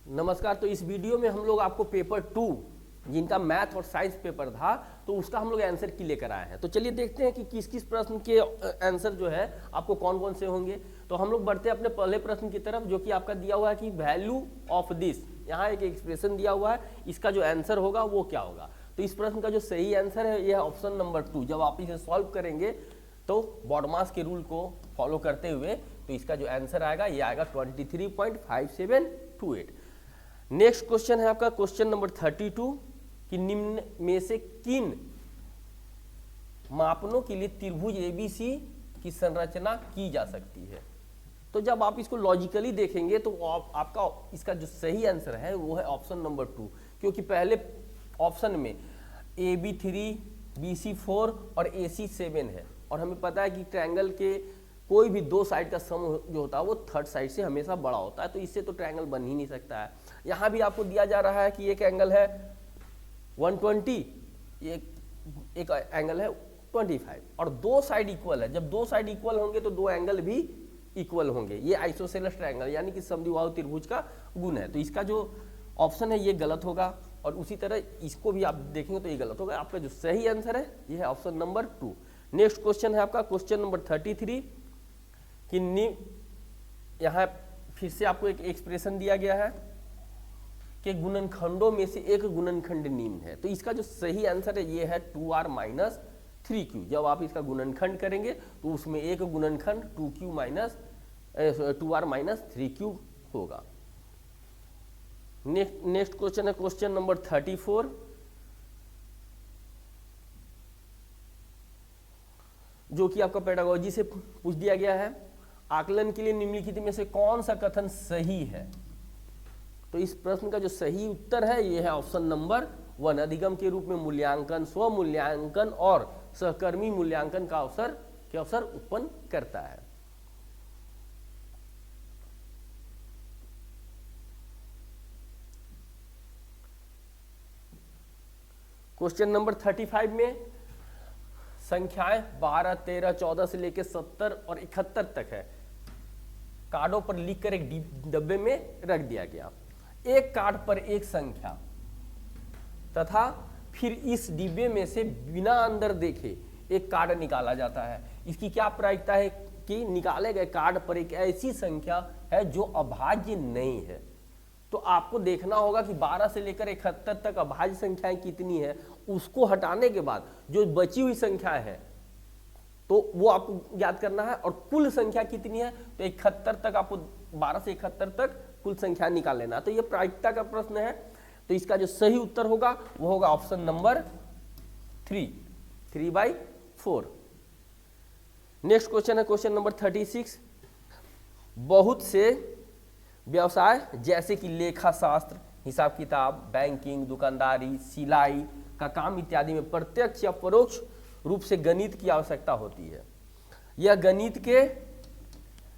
नमस्कार। तो इस वीडियो में हम लोग आपको पेपर 2 जिनका मैथ और साइंस पेपर था तो उसका हम लोग आंसर की लेकर आए हैं। तो चलिए देखते हैं कि किस किस प्रश्न के आंसर जो है आपको कौन कौन से होंगे। तो हम लोग बढ़ते हैं अपने पहले प्रश्न की तरफ, जो कि आपका दिया हुआ है कि वैल्यू ऑफ दिस। यहाँ एक एक्सप्रेशन दिया हुआ है, इसका जो आंसर होगा वो क्या होगा। तो इस प्रश्न का जो सही आंसर है यह है ऑप्शन नंबर 2। जब आप इसे सॉल्व करेंगे तो बॉडमास के रूल को फॉलो करते हुए तो इसका जो आंसर आएगा ये आएगा 23.5728। नेक्स्ट क्वेश्चन है आपका क्वेश्चन नंबर 32 कि निम्न में से किन मापनों के लिए त्रिभुज एबीसी की संरचना की जा सकती है। तो जब आप इसको लॉजिकली देखेंगे तो आपका इसका जो सही आंसर है वो है ऑप्शन नंबर 2, क्योंकि पहले ऑप्शन में AB3, BC4 और AC7 है और हमें पता है कि ट्रायंगल के कोई भी दो साइड का सम जो होता है वो थर्ड साइड से हमेशा बड़ा होता है, तो इससे तो ट्रायंगल बन ही नहीं सकता है। यहाँ भी आपको दिया जा रहा है कि एक एंगल है 120, एक एंगल है 25 और दो साइड इक्वल है। जब दो साइड इक्वल होंगे तो दो एंगल भी इक्वल होंगे। ये आइसोसेलेस ट्रायंगल यानी कि समद्विबाहु त्रिभुज का गुण है। तो इसका जो ऑप्शन है ये गलत होगा और उसी तरह इसको भी आप देखेंगे तो ये गलत होगा। आपका जो सही आंसर है ये है ऑप्शन नंबर 2। नेक्स्ट क्वेश्चन है आपका क्वेश्चन नंबर 33 कि यहाँ फिर से आपको एक एक्सप्रेशन दिया गया है कि गुणनखंडों में से एक गुणनखंड निम्न है। तो इसका जो सही आंसर है ये है 2r माइनस 3q। जब आप इसका गुणनखंड करेंगे तो उसमें एक गुणनखंड 2r माइनस 3q होगा। नेक्स्ट क्वेश्चन है क्वेश्चन नंबर 34 जो कि आपका पेडागोजी से पूछ दिया गया है। आकलन के लिए निम्नलिखित में से कौन सा कथन सही है। तो इस प्रश्न का जो सही उत्तर है यह है ऑप्शन नंबर 1। अधिगम के रूप में मूल्यांकन स्व मूल्यांकन और सहकर्मी मूल्यांकन का अवसर उत्पन्न करता है। क्वेश्चन नंबर 35 में संख्याएं 12, 13, 14 से लेकर 70 और 71 तक है। कार्डों पर लिखकर एक डब्बे में रख दिया गया। एक कार्ड पर एक संख्या तथा फिर इस डिब्बे में से बिना अंदर देखे एक कार्ड निकाला जाता है। इसकी क्या प्रायिकता है कि निकाले गए कार्ड पर एक ऐसी संख्या है जो अभाज्य नहीं है। तो आपको देखना होगा कि 12 से लेकर 71 तक अभाज्य संख्याएं कितनी है, उसको हटाने के बाद जो बची हुई संख्या है तो वो आपको याद करना है। और कुल संख्या कितनी है तो 71 तक आपको 12 से 71 तक कुल संख्या निकाल लेना। तो ये प्रायिकता का प्रश्न है। तो इसका जो सही उत्तर होगा वो होगा ऑप्शन नंबर 3/4। नेक्स्ट क्वेश्चन है क्वेश्चन नंबर 36। बहुत से व्यवसाय जैसे कि लेखा शास्त्र, हिसाब किताब, बैंकिंग, दुकानदारी, सिलाई का काम इत्यादि में प्रत्यक्ष या परोक्ष रूप से गणित की आवश्यकता होती है। यह गणित के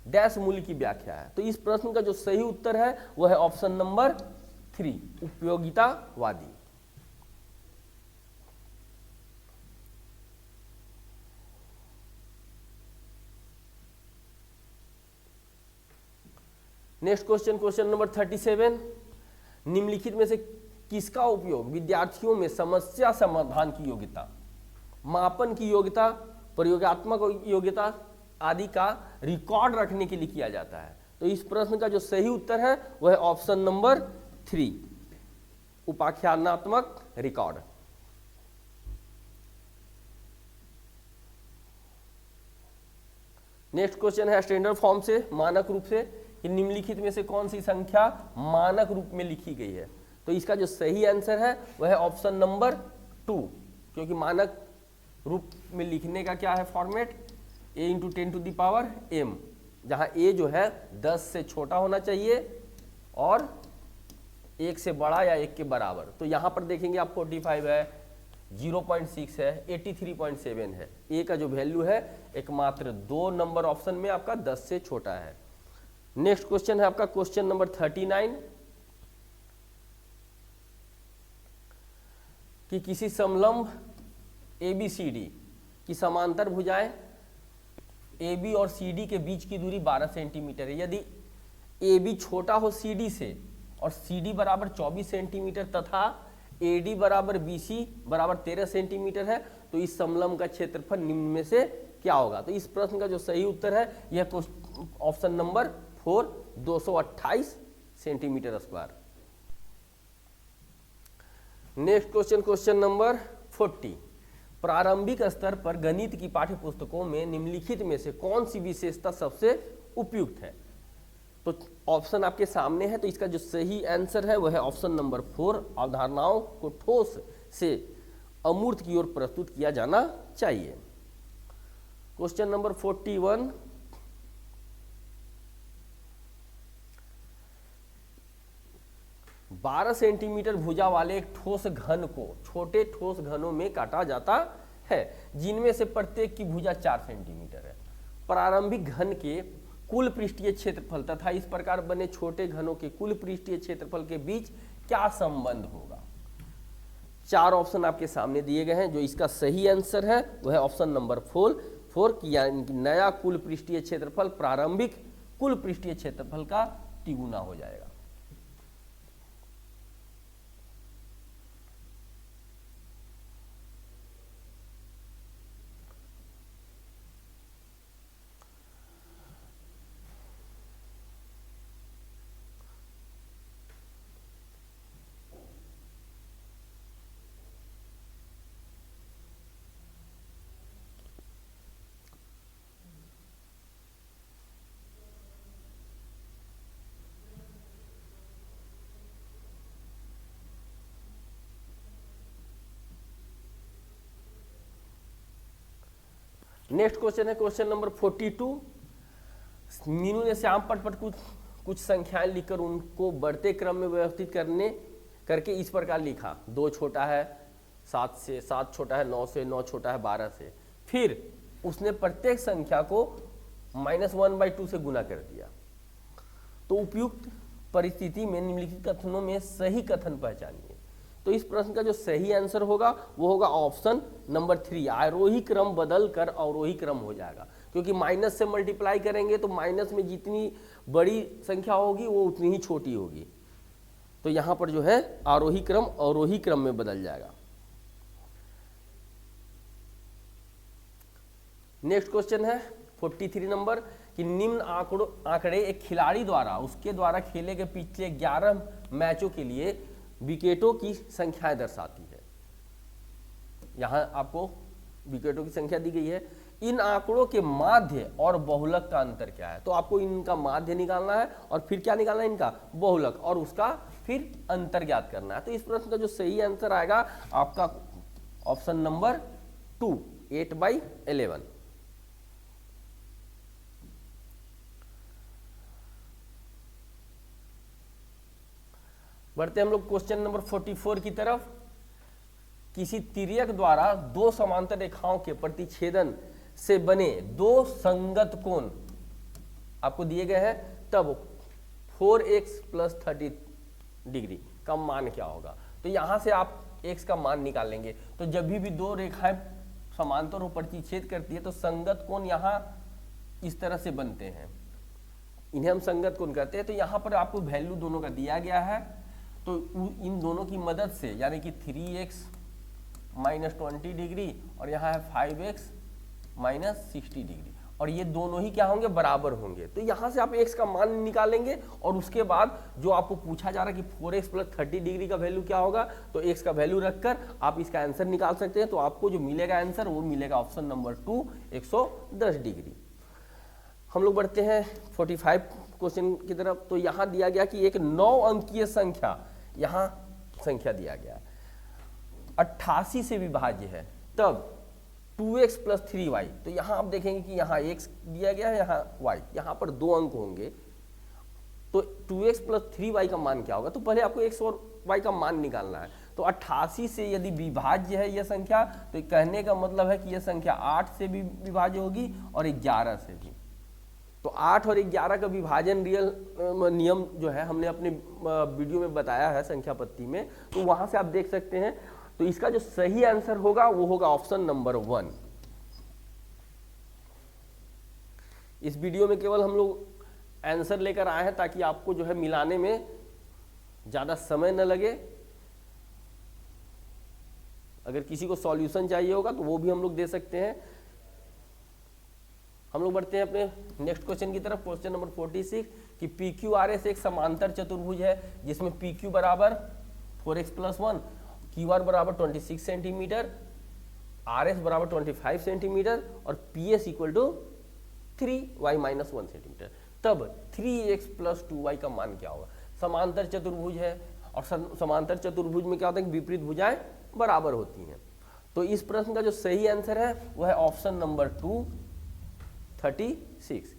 डैश मूल्य की व्याख्या है। तो इस प्रश्न का जो सही उत्तर है वह है ऑप्शन नंबर 3 उपयोगितावादी। Next question question number 37। निम्नलिखित में से किसका उपयोग विद्यार्थियों में समस्या समाधान की योग्यता, मापन की योग्यता, प्रयोगात्मक योग्यता आदि का रिकॉर्ड रखने के लिए किया जाता है। तो इस प्रश्न का जो सही उत्तर है वह है ऑप्शन नंबर 3 उपाख्यानात्मक रिकॉर्ड। नेक्स्ट क्वेश्चन है स्टैंडर्ड फॉर्म से, मानक रूप से, कि निम्नलिखित में से कौन सी संख्या मानक रूप में लिखी गई है। तो इसका जो सही आंसर है वह है ऑप्शन नंबर 2, क्योंकि मानक रूप में लिखने का क्या है फॉर्मेट, a × 10⁻m, जहाँ a जो है 10 से छोटा होना चाहिए और 1 से बड़ा या 1 के बराबर। तो यहाँ पर देखेंगे आप 45 है, 0.6 है, 83.7 है। a का जो वैल्यू है एकमात्र 2 नंबर ऑप्शन में आपका 10 से छोटा है। नेक्स्ट क्वेश्चन है आपका क्वेश्चन नंबर 39 कि किसी समलंब ABCD की समांतर भुजाएं AB और CD के बीच की दूरी 12 सेंटीमीटर है। यदि AB छोटा हो CD से और CD बराबर 24 सेंटीमीटर तथा AD बराबर BC बराबर 13 सेंटीमीटर है, तो इस समलंब का क्षेत्रफल निम्न में से क्या होगा? तो इस प्रश्न का जो सही उत्तर है यह option number 4 228 centimetre square. Next question, question number 40। प्रारंभिक स्तर पर गणित की पाठ्य पुस्तकों में निम्नलिखित में से कौन सी विशेषता सबसे उपयुक्त है? तो ऑप्शन आपके सामने है, तो इसका जो सही आंसर है वह है ऑप्शन नंबर 4, अवधारणाओं को ठोस से अमूर्त की ओर प्रस्तुत किया जाना चाहिए। Question number 41। बारह सेंटीमीटर भुजा वाले एक ठोस घन को छोटे ठोस घनों में काटा जाता है, जिनमें से प्रत्येक की भुजा 4 सेंटीमीटर है। प्रारंभिक घन के कुल पृष्ठीय क्षेत्रफल तथा इस प्रकार बने छोटे घनों के कुल पृष्ठीय क्षेत्रफल के बीच क्या संबंध होगा? 4 ऑप्शन आपके सामने दिए गए हैं। जो इसका सही आंसर है वह है ऑप्शन नंबर 4 यानी नया कुल पृष्ठीय क्षेत्रफल प्रारंभिक कुल पृष्ठीय क्षेत्रफल का तिगुना हो जाएगा। नेक्स्ट क्वेश्चन है क्वेश्चन नंबर 42। मीनू ने श्याम पट पर कुछ संख्याएं लिखकर उनको बढ़ते क्रम में व्यवस्थित करके इस प्रकार लिखा। 2 छोटा है 7 से, 7 छोटा है 9 से, 9 छोटा है 12 से। फिर उसने प्रत्येक संख्या को -1/2 से गुना कर दिया। तो उपयुक्त परिस्थिति में निम्नलिखित कथनों में सही कथन पहचानिए। तो इस प्रश्न का जो सही आंसर होगा वो होगा ऑप्शन नंबर 3, आरोही क्रम बदल कर अवरोही क्रम हो जाएगा। क्योंकि माइनस से मल्टीप्लाई करेंगे तो माइनस में जितनी बड़ी संख्या होगी वो उतनी ही छोटी होगी। तो यहां पर जो है आरोही क्रम अवरोही क्रम में बदल जाएगा। नेक्स्ट क्वेश्चन है 43 नंबर कि निम्न आंकड़े एक खिलाड़ी द्वारा उसके द्वारा खेले गए पिछले 11 मैचों के लिए विकेटों की संख्याएं दर्शाती है। यहां आपको विकेटों की संख्या दी गई है। इन आंकड़ों के माध्य और बहुलक का अंतर क्या है? तो आपको इनका माध्य निकालना है और फिर क्या निकालना है? इनका बहुलक, और उसका फिर अंतर ज्ञात करना है। तो इस प्रश्न का जो सही आंसर आएगा आपका ऑप्शन नंबर 2, 8/11। बढ़ते हम लोग क्वेश्चन नंबर 44 की तरफ। किसी तिर्यक द्वारा 2 समांतर रेखाओं के प्रतिच्छेदन से बने 2 संगत कोण आपको दिए गए हैं, तब 4x + 30 डिग्री का मान क्या होगा? तो यहां से आप x का मान निकालेंगे। तो जब भी 2 रेखाएं समांतर हो प्रतिच्छेद करती है तो संगत कोण यहां इस तरह से बनते हैं, इन्हें हम संगत कोण कहते हैं। तो यहां पर आपको वैल्यू दोनों का दिया गया है, तो इन दोनों की मदद से यानी कि 3x - 20 डिग्री और यहाँ है 5x - 60 डिग्री, और ये दोनों ही क्या होंगे? बराबर होंगे। तो यहाँ से आप x का मान निकालेंगे और उसके बाद जो आपको पूछा जा रहा है कि 4x + 30 डिग्री का वैल्यू क्या होगा, तो x का वैल्यू रखकर आप इसका आंसर निकाल सकते हैं। तो आपको जो मिलेगा आंसर वो मिलेगा ऑप्शन नंबर 2, 110 डिग्री। हम लोग बढ़ते हैं 45 क्वेश्चन की तरफ। तो यहाँ दिया गया कि एक 9 अंकीय संख्या, यहाँ संख्या दिया गया 88 से विभाज्य है, तब 2x + 3y। तो यहाँ आप देखेंगे कि यहाँ x दिया गया है, यहाँ y, यहाँ पर 2 अंक होंगे। तो 2x + 3y का मान क्या होगा? तो पहले आपको x और y का मान निकालना है। तो 88 से यदि विभाज्य है यह संख्या, तो कहने का मतलब है कि यह संख्या 8 से भी विभाज्य होगी और 11 से भी। तो 8 और 11 का विभाजन रियल नियम जो है हमने अपने वीडियो में बताया है संख्या पत्ती में, तो वहां से आप देख सकते हैं। तो इसका जो सही आंसर होगा वो होगा ऑप्शन नंबर 1। इस वीडियो में केवल हम लोग आंसर लेकर आए हैं ताकि आपको जो है मिलाने में ज़्यादा समय न लगे, अगर किसी को सॉल्यूशन चाहिए होगा तो वो भी हम लोग दे सकते हैं। हम लोग बढ़ते हैं अपने नेक्स्ट क्वेश्चन की तरफ। क्वेश्चन नंबर 46 कि पी क्यू आर एस एक समांतर चतुर्भुज है जिसमें पी क्यू बराबर 4x+1, क्यू आर बराबर 26 सेंटीमीटर, आर एस बराबर 25 सेंटीमीटर और P S equal to 3y-1 centimetre. तब 3x+2y का मान क्या होगा? समांतर चतुर्भुज है और समांतर चतुर्भुज में क्या होता है कि विपरीत भुजाएं बराबर होती हैं। तो इस प्रश्न का जो सही आंसर है वह है ऑप्शन नंबर 2, 36।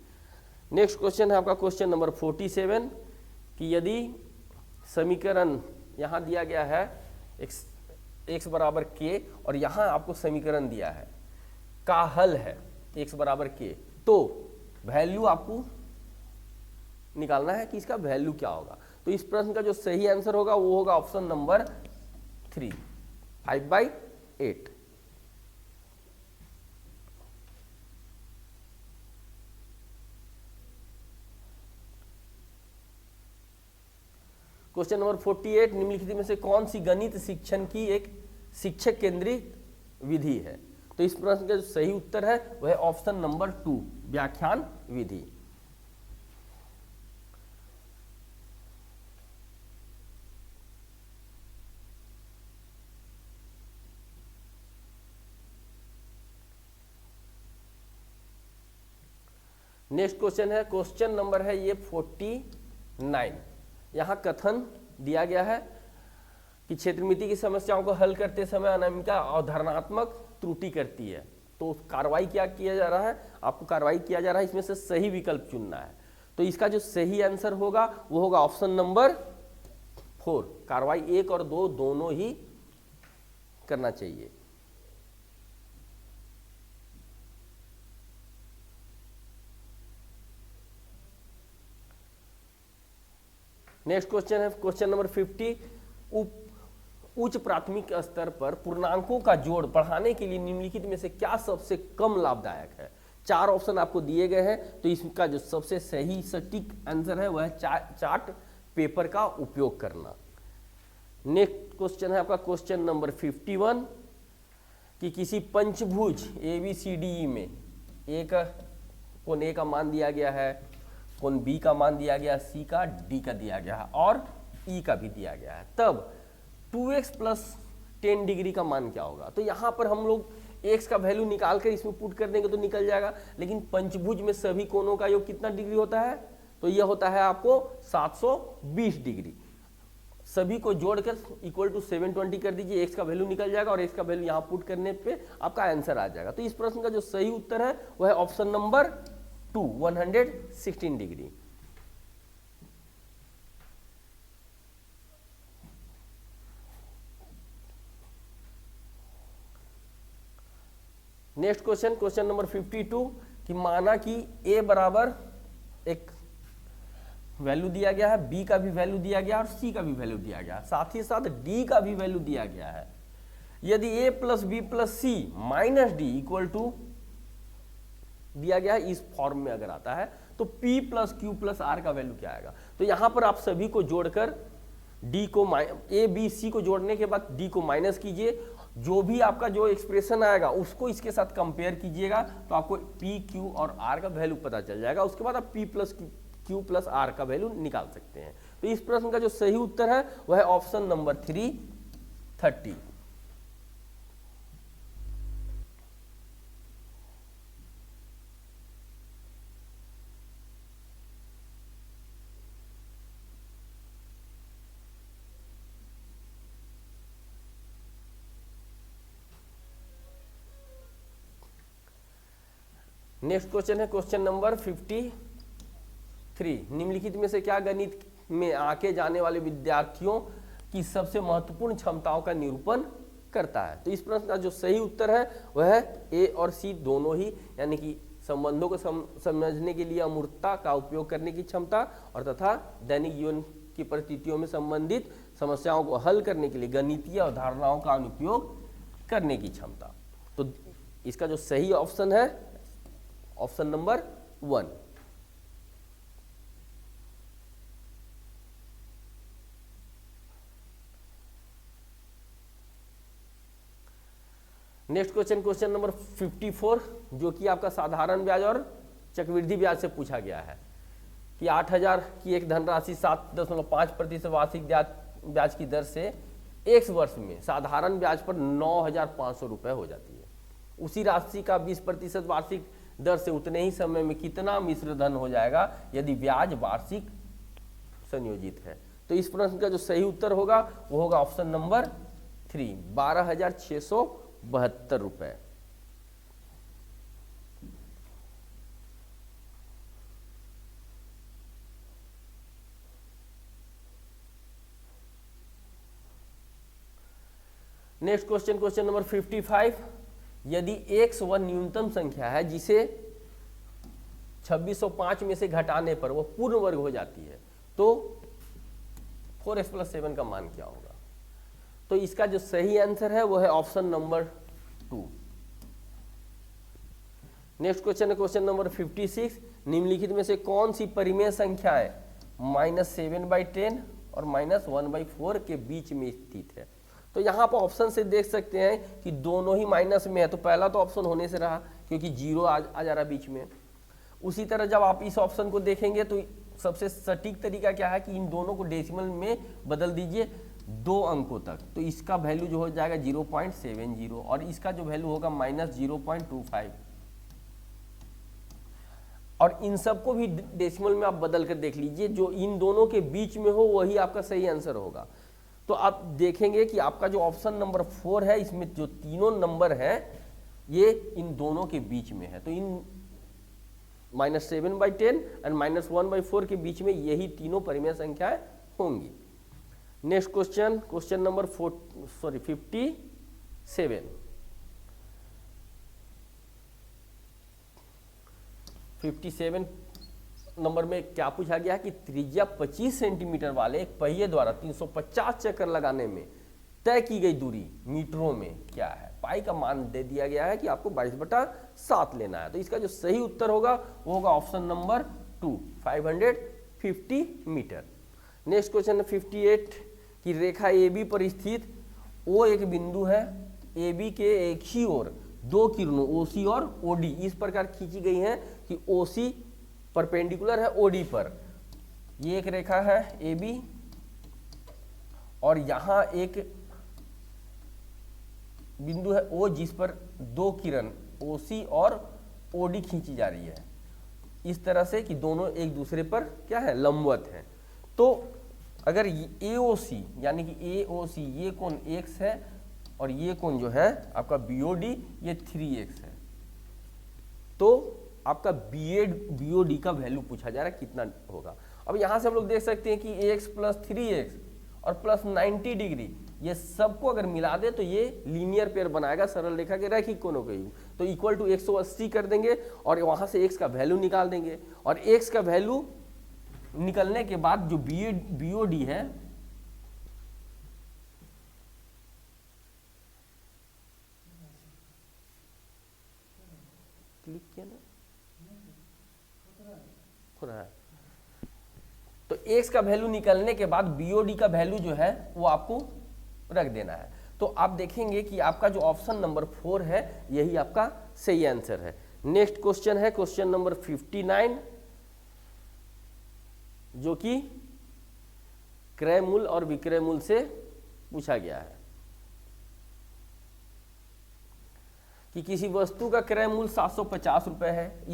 नेक्स्ट क्वेश्चन है आपका क्वेश्चन नंबर 47 कि यदि समीकरण यहां दिया गया है x बराबर k और यहां आपको समीकरण दिया है का हल है x बराबर k, तो वैल्यू आपको निकालना है कि इसका वैल्यू क्या होगा। तो इस प्रश्न का जो सही आंसर होगा वो होगा ऑप्शन नंबर 3, 5/8। क्वेश्चन नंबर 48 निम्नलिखित में से कौन सी गणित शिक्षण की एक शिक्षक केंद्रित विधि है? तो इस प्रश्न का जो सही उत्तर है वह है ऑप्शन नंबर 2, व्याख्यान विधि। नेक्स्ट क्वेश्चन है, क्वेश्चन नंबर है ये 49। यहाँ कथन दिया गया है कि क्षेत्रमिति की समस्याओं को हल करते समय अनामिका अवधारणात्मक त्रुटि करती है। तो कार्रवाई क्या किया जा रहा है? आपको कार्रवाई किया जा रहा है इसमें से सही विकल्प चुनना है। तो इसका जो सही आंसर होगा वो होगा ऑप्शन नंबर 4, कार्रवाई 1 और 2 दोनों ही करना चाहिए। नेक्स्ट क्वेश्चन है क्वेश्चन नंबर 50, उच्च प्राथमिक स्तर पर पूर्णांकों का जोड़ बढ़ाने के लिए निम्नलिखित में से क्या सबसे कम लाभदायक है? 4 ऑप्शन आपको दिए गए हैं, तो इसका जो सबसे सही सटीक आंसर है वह है चार्ट पेपर का उपयोग करना। नेक्स्ट क्वेश्चन है आपका क्वेश्चन नंबर 51 कि किसी पंचभुज ABCDE में कोण A का मान दिया गया है, कोण B का मान दिया गया, C का, D का दिया गया है और E का भी दिया गया है। तब 2x + 10 डिग्री का मान क्या होगा? तो यहाँ पर हम लोग x का वैल्यू निकाल कर इसमें पुट कर देंगे तो निकल जाएगा, लेकिन पंचभुज में सभी कोणों का योग कितना डिग्री होता है? तो यह होता है आपको 720 डिग्री। सभी को जोड़कर इक्वल टू 720 कर दीजिए, x का वैल्यू निकल जाएगा और x का वैल्यू यहाँ पुट करने पे आपका आंसर आ जाएगा। तो इस प्रश्न का जो सही उत्तर है वह है option number 2, 116 degree. Next question, question number 52 कि माना कि a बराबर एक वैल्यू दिया गया है, b का भी वैल्यू दिया गया और c का भी वैल्यू दिया गया, साथ ही साथ d का भी वैल्यू दिया गया है। यदि a + b + c - d equal to दिया गया है, इस फॉर्म में अगर आता है तो p + q + r का वैल्यू क्या आएगा? तो यहां पर आप सभी को जोड़कर d को a b c को जोड़ने के बाद d को माइनस कीजिए, जो भी आपका जो एक्सप्रेशन आएगा उसको इसके साथ कंपेयर कीजिएगा तो आपको p q और r का वैल्यू पता चल जाएगा। उसके बाद आप p + q + r का वैल्यू निकाल सकते हैं। तो इस प्रश्न का जो सही उत्तर है वह है ऑप्शन नंबर 3, 30। नेक्स्ट क्वेश्चन है क्वेश्चन नंबर 53, निम्नलिखित में से क्या गणित में आके जाने वाले विद्यार्थियों की सबसे महत्वपूर्ण क्षमताओं का निरूपण करता है? तो इस प्रश्न का जो सही उत्तर है वह है ए और सी दोनों ही, यानी कि संबंधों को समझने के लिए अमूर्तता का उपयोग करने की क्षमता और तथा दैनिक जीवन की परिस्थितियों में संबंधित समस्याओं को हल करने के लिए गणितीय अवधारणाओं का अनुप्रयोग करने की क्षमता। तो इसका जो सही ऑप्शन है option number 1। Next question, question number 54, जो कि आपका साधारण ब्याज और चक्रवृद्धि ब्याज से पूछा गया है कि 8,000 की एक धनराशि 7.5% वार्षिक ब्याज की दर से एक वर्ष में साधारण ब्याज पर 9,500 रुपये हो जाती है। उसी राशि का 20% वार्षिक दर से उतने ही समय में कितना मिश्र धन हो जाएगा यदि ब्याज वार्षिक संयोजित है। तो इस प्रश्न का जो सही उत्तर होगा वो होगा ऑप्शन नंबर 3, 12,672 रुपये। नेक्स्ट क्वेश्चन, क्वेश्चन नंबर 55, यदि x वह न्यूनतम संख्या है जिसे 2605 में से घटाने पर वह पूर्ण वर्ग हो जाती है तो 4x + 7 का मान क्या होगा। तो इसका जो सही आंसर है वो है ऑप्शन नंबर 2। नेक्स्ट क्वेश्चन है क्वेश्चन नंबर 56, निम्नलिखित में से कौन सी परिमेय संख्याएं -7/10 और -1/4 के बीच में स्थित है। तो यहाँ पर ऑप्शन से देख सकते हैं कि दोनों ही माइनस में है, तो पहला तो ऑप्शन होने से रहा क्योंकि 0 आ जा रहा बीच में। उसी तरह जब आप इस ऑप्शन को देखेंगे तो सबसे सटीक तरीका क्या है कि इन दोनों को डेसिमल में बदल दीजिए 2 अंकों तक, तो इसका वैल्यू जो हो जाएगा 0.70 और इसका जो वैल्यू होगा -0.25, और इन सबको भी डेसिमल में आप बदल कर देख लीजिए, जो इन दोनों के बीच में हो वही आपका सही आंसर होगा। तो आप देखेंगे कि आपका जो ऑप्शन नंबर 4 है इसमें जो तीनों नंबर है ये इन दोनों के बीच में है, तो इन -7/10 एंड -1/4 के बीच में यही तीनों परिमेय संख्याएं होंगी। Next question, question number 57 number में क्या पूछा गया है कि त्रिज्या 25 सेंटीमीटर वाले एक पहिए द्वारा 350 चक्कर लगाने में तय की गई दूरी मीटरों में क्या है। पाई का मान दे दिया गया है कि आपको 22/7 लेना है। तो इसका जो सही उत्तर होगा वो होगा ऑप्शन नंबर 2, 550 मीटर। नेक्स्ट क्वेश्चन है 58 की रेखा AB पर स्थित O एक बिंदु है, AB के एक ही ओर 2 किरणों OC और OD इस प्रकार खींची गई हैं कि OC परपेंडिकुलर है OD पर। ये एक रेखा है AB और यहां एक बिंदु है O जिस पर 2 किरण OC और OD खींची जा रही है इस तरह से कि दोनों एक दूसरे पर क्या है, लंबवत हैं। तो अगर AOC यानी कि AOC ये कोण x है और ये कोण जो है आपका BOD ये 3x है, तो आपका BOD का वैल्यू पूछा जा रहा है कितना होगा। अब यहां से हम लोग देख सकते हैं कि ax + 3x और +90 डिग्री ये सबको अगर मिला दे तो ये लीनियर पेयर बनाएगा, सरल रेखा के रैखिक कोणों के योग। तो इक्वल टू 180 कर देंगे और वहां से x का वैल्यू निकाल देंगे और x का वैल्यू निकलने के बाद जो BOD है क्लिक किया ना हो रहा है, तो x का वैल्यू निकलने के बाद BOD का वैल्यू जो है वो आपको रख देना है। तो आप देखेंगे कि आपका जो ऑप्शन नंबर 4 है यही आपका सही आंसर है। नेक्स्ट क्वेश्चन है क्वेश्चन नंबर 59 जो कि क्रय मूल्य और विक्रय मूल्य से पूछा गया है कि किसी वस्तु का क्रय मूल्य 750 रुपए है,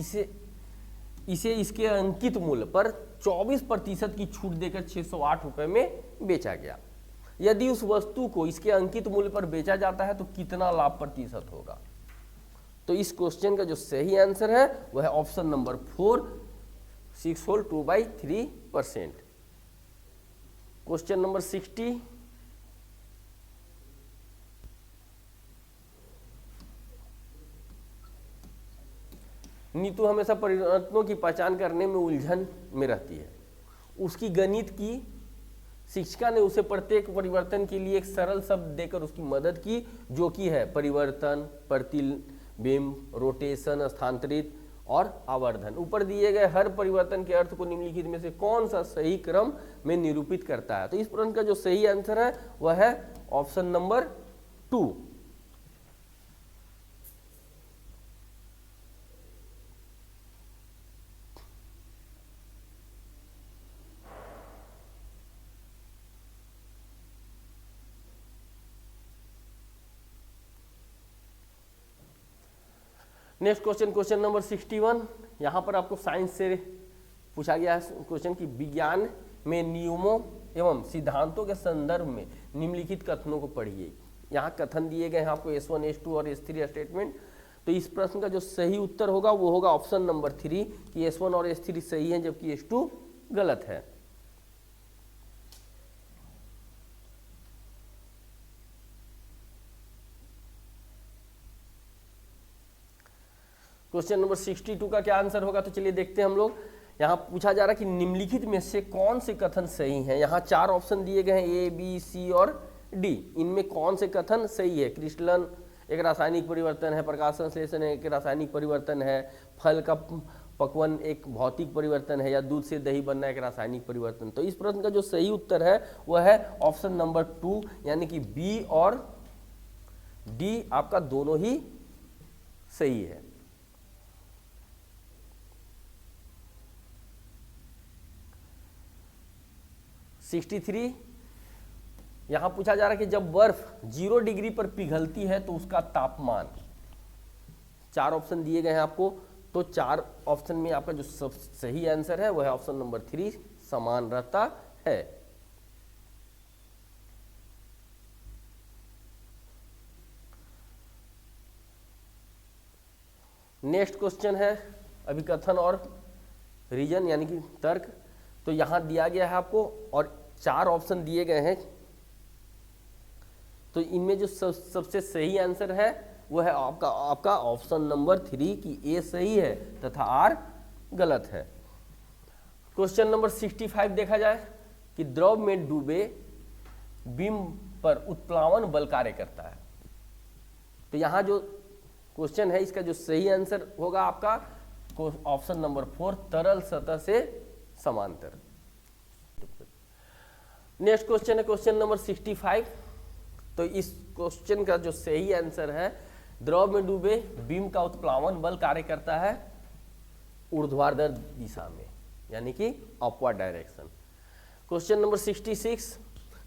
इसे इसके अंकित मूल्य पर 24% की छूट देकर 608 रुपए में बेचा गया। यदि उस वस्तु को इसके अंकित मूल्य पर बेचा जाता है तो कितना लाभ प्रतिशत होगा। तो इस क्वेश्चन का जो सही आंसर है वह है option number 4, 6 whole 2/3%। Question number 60 Neetu हमेशा परिवर्तनों की पहचान करने में उलझन में रहती है। उसकी गणित की शिक्षिका ने उसे प्रत्येक परिवर्तन के लिए एक सरल शब्द देकर उसकी मदद की जो कि है परिवर्तन, प्रतिबिंब, रोटेशन, स्थानांतरित और आवर्धन। ऊपर दिए गए हर परिवर्तन के अर्थ को निम्नलिखित में से कौन सा सही क्रम में निरूपित करता है। तो इस प्रश्न का जो सही आंसर है वह है option number 2। Next question, question number 61। यहाँ पर आपको साइंस से पूछा गया है क्वेश्चन कि विज्ञान में नियमों एवं सिद्धांतों के संदर्भ में निम्नलिखित कथनों को पढ़िए। यहाँ कथन दिए गए हैं आपको S1, S2 और S3 स्टेटमेंट। तो इस प्रश्न का जो सही उत्तर होगा वो होगा ऑप्शन नंबर 3 कि S1 और S3 सही है जबकि S2 गलत है। क्वेश्चन नंबर 62 का क्या आंसर होगा, तो चलिए देखते हैं हम लोग। यहाँ पूछा जा रहा है कि निम्नलिखित में से कौन से कथन सही हैं। यहाँ 4 ऑप्शन दिए गए हैं A, B, C और D। इनमें कौन से कथन सही है। क्रिस्टलन एक रासायनिक परिवर्तन है, प्रकाश संश्लेषण एक रासायनिक परिवर्तन है, फल का पकवन एक भौतिक परिवर्तन है, या दूध से दही बनना एक रासायनिक परिवर्तन। तो इस प्रश्न का जो सही उत्तर है वह है ऑप्शन नंबर 2 यानी कि B और D आपका दोनों ही सही है। (63) यहां पूछा जा रहा है कि जब बर्फ 0 डिग्री पर पिघलती है तो उसका तापमान, 4 ऑप्शन दिए गए हैं आपको। तो 4 ऑप्शन में आपका जो सब सही आंसर है वह है ऑप्शन नंबर 3 समान रहता है। नेक्स्ट क्वेश्चन है अभिकथन और रीजन यानी कि तर्क। तो यहां दिया गया है आपको और 4 ऑप्शन दिए गए हैं। तो इनमें जो सबसे सही आंसर है वो है आपका ऑप्शन नंबर 3 कि A सही है तथा R गलत है। क्वेश्चन नंबर 65 देखा जाए कि द्रव में डूबे बीम पर उत्प्लावन बल कार्य करता है। तो यहाँ जो क्वेश्चन है इसका जो सही आंसर होगा आपका ऑप्शन नंबर 4 तरल सतह से समांतर। नेक्स्ट क्वेश्चन है क्वेश्चन नंबर 65। तो इस क्वेश्चन का जो सही आंसर है द्रव में डूबे बीम का उत्प्लावन बल कार्य करता है ऊर्ध्वाधर दिशा में यानी कि अपवर्ड डायरेक्शन। क्वेश्चन नंबर 66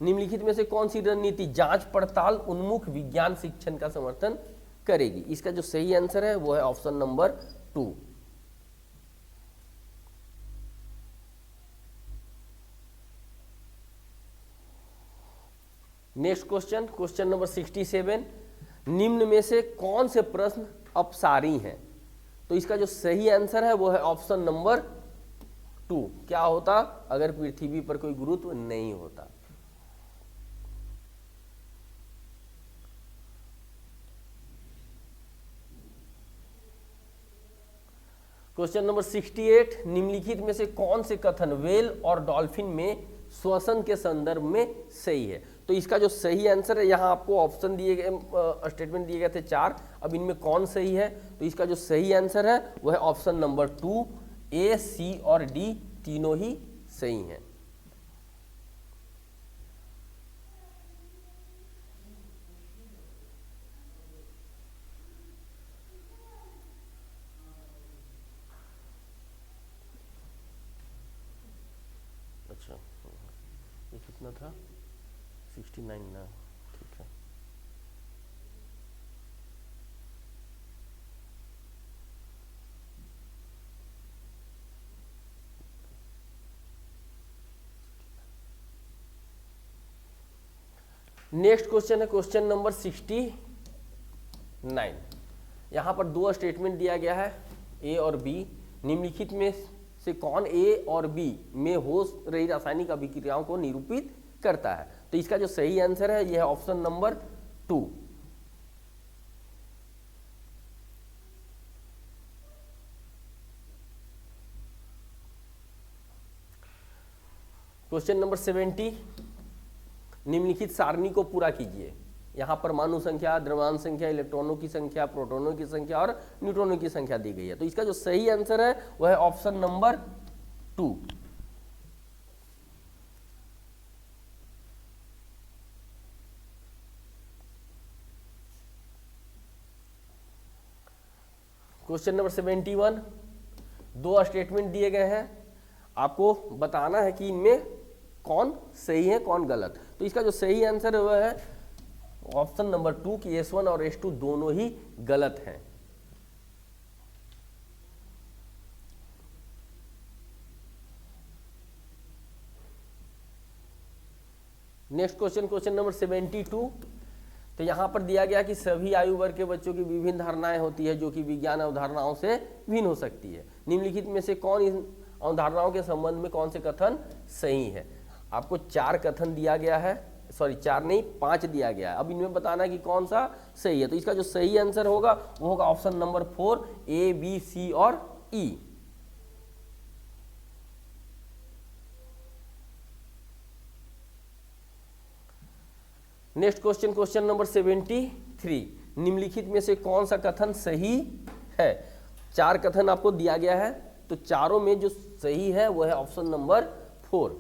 निम्नलिखित में से कौन सी रणनीति जांच पड़ताल उन्मुख विज्ञान शिक्षण का समर्थन करेगी। इसका जो सही आंसर है वो है option number 2। Next question, question number 67 निम्न में से कौन से प्रश्न अपसारी हैं। तो इसका जो सही आंसर है वो है ऑप्शन नंबर 2। क्या होता अगर पृथ्वी पर कोई गुरुत्व नहीं होता। क्वेश्चन नंबर 68 निम्नलिखित में से कौन से कथन व्हेल और डॉल्फिन में श्वसन के संदर्भ में सही है। तो इसका जो सही आंसर है यहाँ आपको ऑप्शन दिए गए स्टेटमेंट दिए गए थे 4। अब इनमें कौन सही है तो इसका जो सही आंसर है वह है ऑप्शन नंबर 2 A, C और D तीनों ही सही हैं। अच्छा ये कितना था 69 ना, ठीक है। नेक्स्ट क्वेश्चन है क्वेश्चन नंबर 69। यहां पर 2 स्टेटमेंट दिया गया है A और B। निम्नलिखित में से कौन A और B में हो रही रासायनिक अभिक्रियाओं को निरूपित करता है। तो इसका जो सही आंसर है यह है ऑप्शन नंबर 2। क्वेश्चन नंबर 70 निम्नलिखित सारणी को पूरा कीजिए। यहाँ परमाणु संख्या, द्रव्यमान संख्या, इलेक्ट्रॉनों की संख्या, प्रोटॉनों की संख्या और न्यूट्रॉनों की संख्या दी गई है। तो इसका जो सही आंसर है वह है option number 2। Question number 71 2 statement दिए गए हैं, आपको बताना है कि इनमें कौन सही है कौन गलत। तो इसका जो सही आंसर है वह है ऑप्शन नंबर 2 कि S1 और S2 दोनों ही गलत हैं। Next question, question number 72। तो यहाँ पर दिया गया कि सभी आयु वर्ग के बच्चों की विभिन्न धारणाएं होती है जो कि विज्ञान अवधारणाओं से भिन्न हो सकती है। निम्नलिखित में से कौन इन अवधारणाओं के संबंध में कौन से कथन सही है? आपको 4 कथन दिया गया है, सॉरी 4 नहीं 5 दिया गया है। अब इनमें बताना है कि कौन सा सही है। तो इसका जो सही आंसर होगा वो होगा option number 4, A, B, C और E. Next question, question number 73। निम्नलिखित में से कौन सा कथन सही है? 4 कथन आपको दिया गया है, तो चारों में जो सही है वो है option number 4।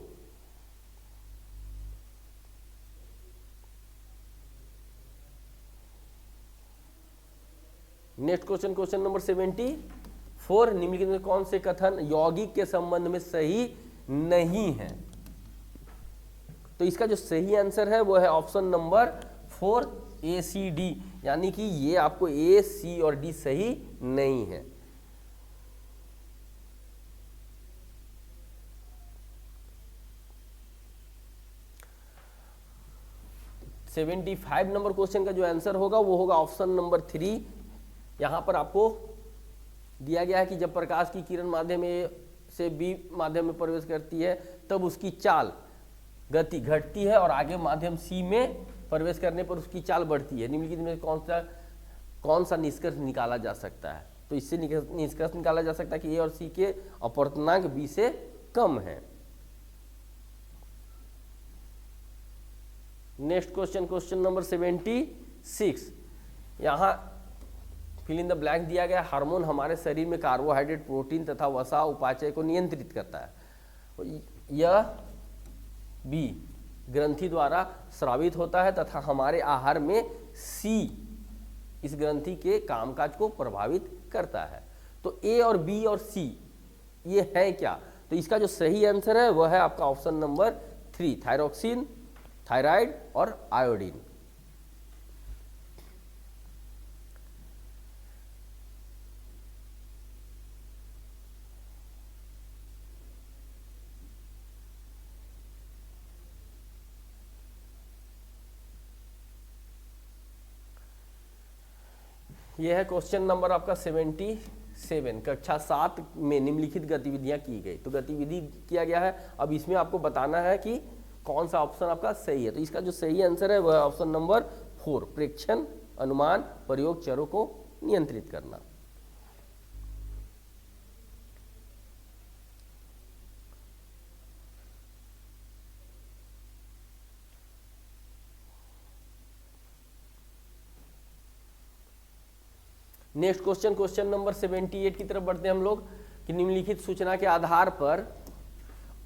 Next question, question number 74। निम्नलिखित में कौन से कथन यौगिक के संबंध में सही नहीं है? तो इसका जो सही आंसर है वो है ऑप्शन नंबर 4, ए, सी, डी। यानी कि ये आपको ए, सी और डी सही नहीं है। सेवेंटी 75 नंबर क्वेश्चन का जो आंसर होगा वो होगा ऑप्शन नंबर 3। यहां पर आपको दिया गया है कि जब प्रकाश की किरण माध्यम ए से बी माध्यम में प्रवेश करती है तब उसकी चाल गति घटती है और आगे माध्यम सी में प्रवेश करने पर उसकी चाल बढ़ती है। निम्नलिखित में कौन सा निष्कर्ष निकाला जा सकता है? तो इससे निष्कर्ष निकाला जा सकता है कि ए और सी के अपवर्तनांक बी से कम है। Next question, question number 76। यहाँ फिल इन द ब्लैंक दिया गया। हार्मोन हमारे शरीर में कार्बोहाइड्रेट, प्रोटीन तथा वसा उपापचय को नियंत्रित करता है। यह बी ग्रंथि द्वारा स्रावित होता है तथा हमारे आहार में सी इस ग्रंथि के कामकाज को प्रभावित करता है। तो ए और बी और सी ये है क्या? तो इसका जो सही आंसर है वह है आपका ऑप्शन नंबर 3, थायरोक्सिन, थायराइड और आयोडीन। यह है क्वेश्चन नंबर आपका 77। कक्षा 7 में निम्नलिखित गतिविधियां की गई। तो गतिविधि किया गया है। अब इसमें आपको बताना है कि कौन सा ऑप्शन आपका सही है। तो इसका जो सही आंसर है वह ऑप्शन नंबर 4, प्रेक्षण, अनुमान, प्रयोग, चरों को नियंत्रित करना। नेक्स्ट क्वेश्चन, क्वेश्चन नंबर 78 की तरफ बढ़ते हैं हम लोग कि निम्नलिखित सूचना के आधार पर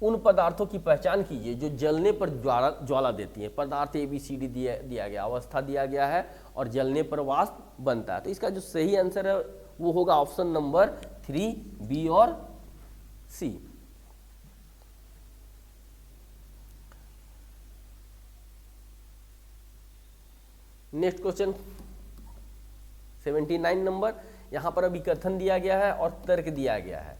उन पदार्थों की पहचान कीजिए जो जलने पर ज्वाला देती है। पदार्थ ABCD दिया गया, अवस्था दिया गया है और जलने पर वाष्प बनता है। तो इसका जो सही आंसर है वो होगा ऑप्शन नंबर 3, बी और सी। Next question 79 number. यहां पर अभी कथन दिया गया है और तर्क दिया गया है।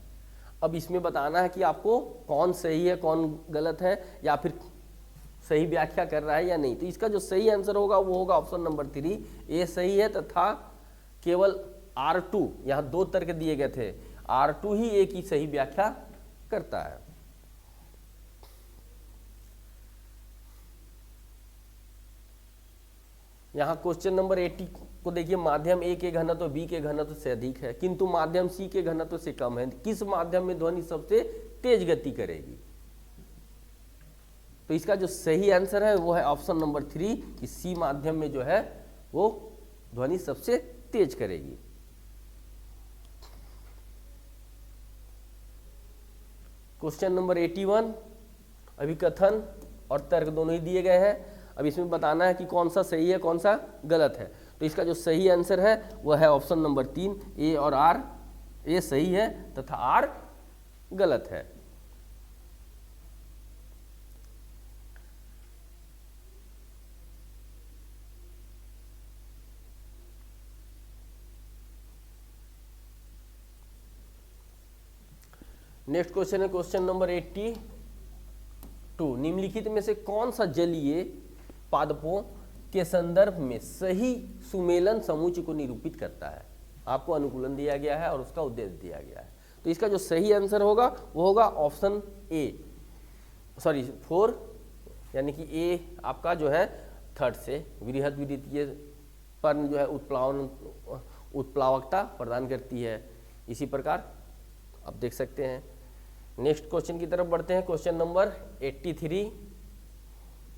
अब इसमें बताना है कि आपको कौन सही है कौन गलत है या फिर सही व्याख्या कर रहा है या नहीं। तो इसका जो सही आंसर होगा वो होगा ऑप्शन नंबर 3, ए सही है तथा केवल R2, यहां 2 तर्क दिए गए थे, R2 ही ए की सही व्याख्या करता है। यहाँ क्वेश्चन नंबर 80 को देखिए। माध्यम ए के घनत्व बी के घनत्व से अधिक है किंतु माध्यम सी के घनत्व से कम है। किस माध्यम में ध्वनि सबसे तेज गति करेगी? तो इसका जो सही आंसर है वो है ऑप्शन नंबर 3 कि सी माध्यम में जो है वो ध्वनि सबसे तेज करेगी। Question number 81। अभी कथन और तर्क दोनों ही दिए गए हैं। अब इसमें बताना है कि कौन सा सही है कौन सा गलत है। तो इसका जो सही आंसर है वह है ऑप्शन नंबर 3, ए और आर। ए सही है तथा आर गलत है। नेक्स्ट क्वेश्चन है क्वेश्चन नंबर 82। 2 निम्नलिखित में से कौन सा जलीय पादपों के संदर्भ में सही सुमेलन समुच्चय को निरूपित करता है। आपको अनुकूलन दिया गया है और उसका उद्देश्य दिया गया है। तो इसका जो सही आंसर होगा वो होगा ऑप्शन ए, सॉरी 4, यानी कि ए आपका जो है थर्ड से वृहद विद्युतीय पर्ण जो है उत्प्लावकता प्रदान करती है। इसी प्रकार आप देख सकते हैं। नेक्स्ट क्वेश्चन की तरफ बढ़ते हैं। क्वेश्चन नंबर 83,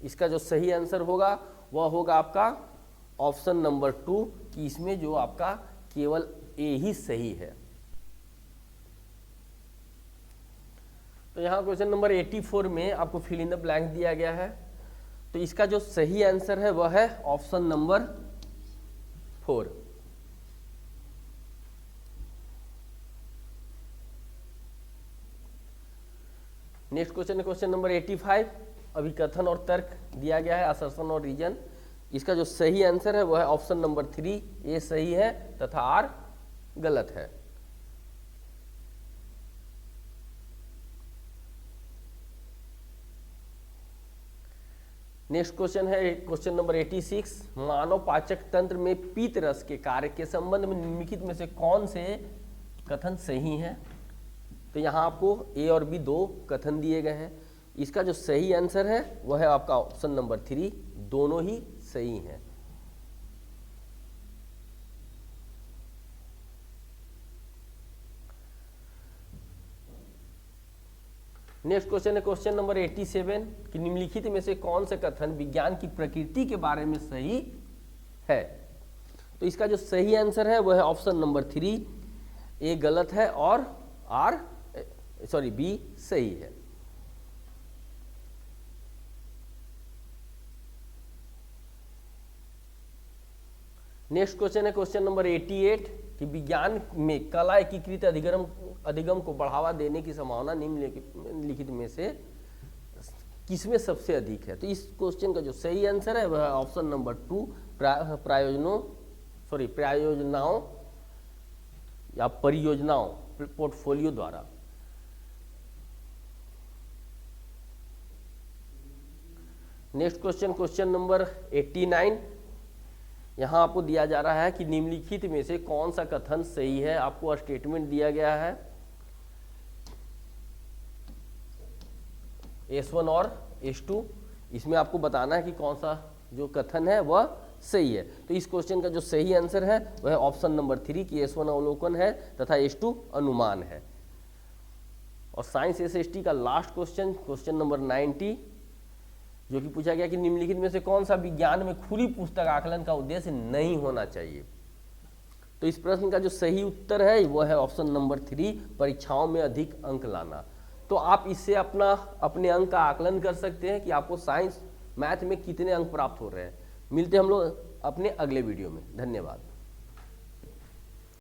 इसका जो सही आंसर होगा वह होगा आपका ऑप्शन नंबर 2 कि इसमें जो आपका केवल ए ही सही है। तो यहाँ क्वेश्चन नंबर 84 में आपको फिल इन द ब्लैंक दिया गया है। तो इसका जो सही आंसर है वह है ऑप्शन नंबर 4। नेक्स्ट क्वेश्चन है क्वेश्चन नंबर 85, अभिकथन और तर्क दिया गया है, असर्शन और रीजन। इसका जो सही आंसर है वह है ऑप्शन नंबर 3, ए सही है तथा आर गलत है। नेक्स्ट क्वेश्चन है क्वेश्चन नंबर 86, मानव पाचक तंत्र में पीत रस के कार्य के संबंध में निम्नलिखित में से कौन से कथन सही हैं। तो यहाँ आपको ए और बी 2 कथन दिए गए हैं। इसका जो सही आंसर है वह है आपका ऑप्शन नंबर 3, दोनों ही सही हैं। नेक्स्ट क्वेश्चन है क्वेश्चन नंबर 87 कि निम्नलिखित में से कौन से कथन विज्ञान की प्रकृति के बारे में सही है। तो इसका जो सही आंसर है वह है ऑप्शन नंबर 3, ए गलत है और बी सही है। नेक्स्ट क्वेश्चन है क्वेश्चन नंबर 88 कि विज्ञान में कला एकीकृत अधिगम को बढ़ावा देने की संभावना निम्नलिखित में से किसमें सबसे अधिक है। तो इस क्वेश्चन का जो सही आंसर है वह ऑप्शन नंबर 2, प्रायोजनाओं या परियोजनाओं पोर्टफोलियो द्वारा। नेक्स्ट क्वेश्चन क्वेश्चन नंबर 89, यहाँ आपको दिया जा रहा है कि निम्नलिखित में से कौन सा कथन सही है। आपको स्टेटमेंट दिया गया है S1 और S2, इसमें आपको बताना है कि कौन सा जो कथन है वह सही है। तो इस क्वेश्चन का जो सही आंसर है वह ऑप्शन नंबर 3 कि S1 अवलोकन है तथा S2 अनुमान है। और साइंस SST का लास्ट क्वेश्चन क्वेश्चन नंबर 90 जो कि पूछा गया कि निम्नलिखित में से कौन सा विज्ञान में खुली पुस्तक आकलन का उद्देश्य नहीं होना चाहिए। तो इस प्रश्न का जो सही उत्तर है वह है ऑप्शन नंबर 3, परीक्षाओं में अधिक अंक लाना। तो आप इससे अपने अंक का आकलन कर सकते हैं कि आपको साइंस मैथ में कितने अंक प्राप्त हो रहे हैं। मिलते हैं हम लोग अपने अगले वीडियो में। धन्यवाद।